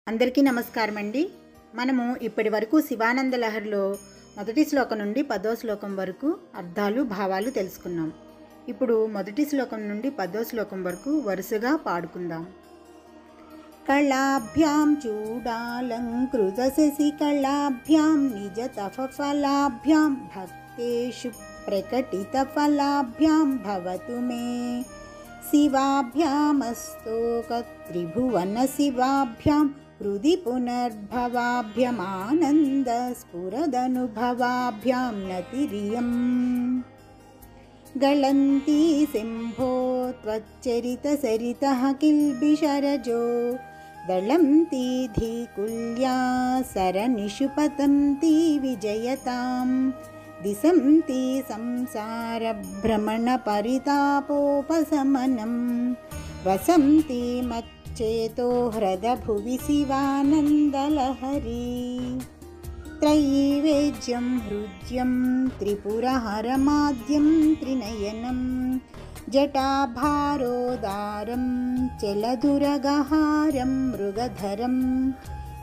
అందరికీ నమస్కారం అండి. మనము ఇప్పటి వరకు శివానంద లహరిలో మొదటి శ్లోకం నుండి 10వ శ్లోకం వరకు అర్థాలు భావాలు తెలుసుకున్నాం. ఇప్పుడు మొదటి శ్లోకం నుండి 10వ శ్లోకం వరకు వరుసగా పాడుకుందాం. కళాభ్యాం చూడాలంకృత శశికళాభ్యాం నిజ తపఫలాభ్యాం భక్తేషు ప్రకటిత ఫలాభ్యాం భవతు మే శివాభ్యామస్తోక త్రిభువన శివాభ్యాం హృది పునర్భవాభ్యమానంద స్ఫురదనుభవాభ్యాం నతిరియం గళంతి శంభో త్వచ్చరిత సరితః కిల్బిషరజో దళంతి ధీకుల్యా సరనిషు పతంతి విజయతాం దిశంతి సంసార భ్రమణ పరితాపోపశమనం వసంతి మచ్చేతో హ్రద భువి శివానందలహరి త్రైవేద్యం హృద్యం త్రిపురహరమాద్యం త్రినయనం జటాభారోదారం చలదురగహారం మృగధరం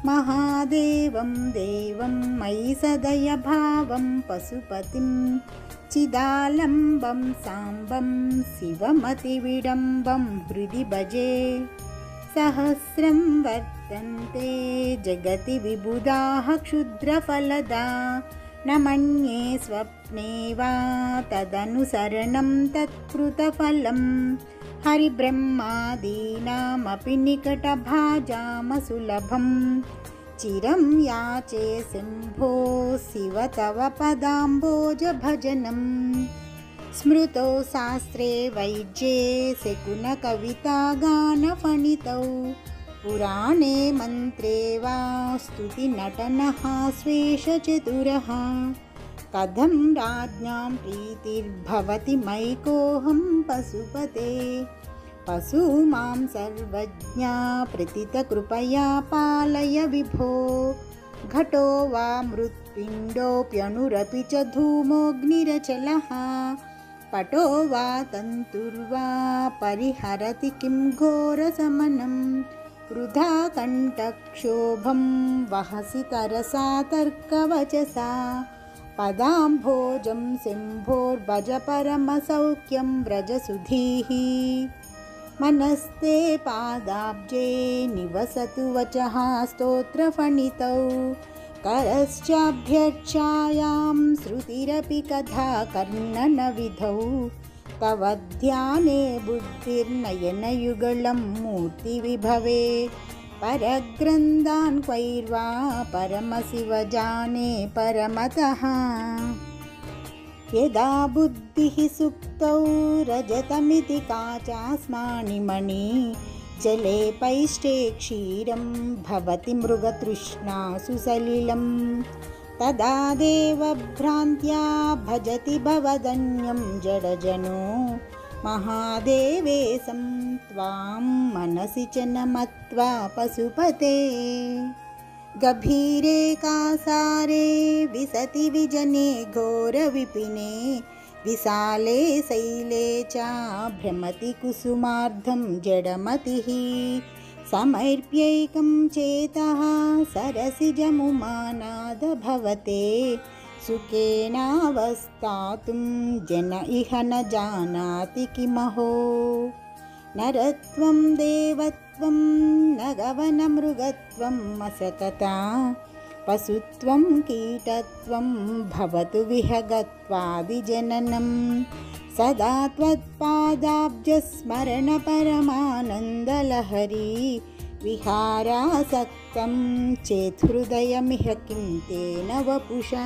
మహాదేవం దేవం మయి సదయ భావం పశుపతిం చిదాలంబం సాంబం శివమతి విడంబం హృది భజే సహస్రం వర్తంతే జగతి విబుధాః క్షుద్రఫలదా న మన్యే స్వప్నే వా తదనుసరణం తత్కృతఫలం హరిబ్రహ్మాదీనామపి నికటభాజామసులభం చిరం యాచే శంభో శివ తవ పదాంబోజ భజనం స్మృతో శాస్త్రే వైద్యే శకున కవితా గాన ఫణితౌ పురాణే మంత్రే వా స్తుతి నటనః స్వేష చతురః కథం రాజ్ఞాం ప్రీతిర్భవతి మైకోహం పశుపతే పశూమాం సర్వజ్ఞా ప్రతిత కృపయా పాలయ విభో ఘటో వా మృత్పిండోప్యనురపి చ ధూమోऽగ్నిరచలః పటో వా తంతుర్వా పరిహరతి కిం ఘోరశమనం వృధా కంఠక్షోభం వహసి తరసా తర్కవచసా పదాంభోజం శంభోర్భజ పరమసౌఖ్యం వ్రజసుధీః మనస్తే పాదాబ్జే నివసతు వచః స్తోత్రఫణితౌ కరశ్చాభ్యర్చాయాం శృతిరపి కథా కర్ణనవిధౌ తవ ధ్యానే బుద్ధిర్నయనయుగళం మూర్తివిభవే పరగ్రంథాన్ క్వైర్వా పరమశివ జానే పరమతః యదా బుద్ధిః సుప్తౌ రజతమితి కాచాస్మాని మణి జలే పైష్టే క్షీరం భవతి మృగతృష్ణాసు సలిలం తదా దేవభ్రాంత్యా భజతి భవదన్యం జడజనో మహాదేవేశం త్వాం మనసి చ నమత్వా పశుపతే గభీరే కాసారే విసతి విజనే ఘోర విపినే విశాలే శైలే చ భ్రమతి కుసుమార్ధం జడమతిః సమర్ప్యైకం చేతః సరసిజముమానాద భవతే సుఖేనావస్థాతుం జన ఇహ న జానాతి కిమహో నరత్వం దేవత్వం నగవన మృగత్వం మసకతా పశుత్వం కీటత్వం భవతు విహగత్వాదిజననం సదా త్వత్పాదాబ్జస్మరణ పరమానందలహరి విహారాసక్తం చేత్ హృదయమిహ కిం తేన వపుషా.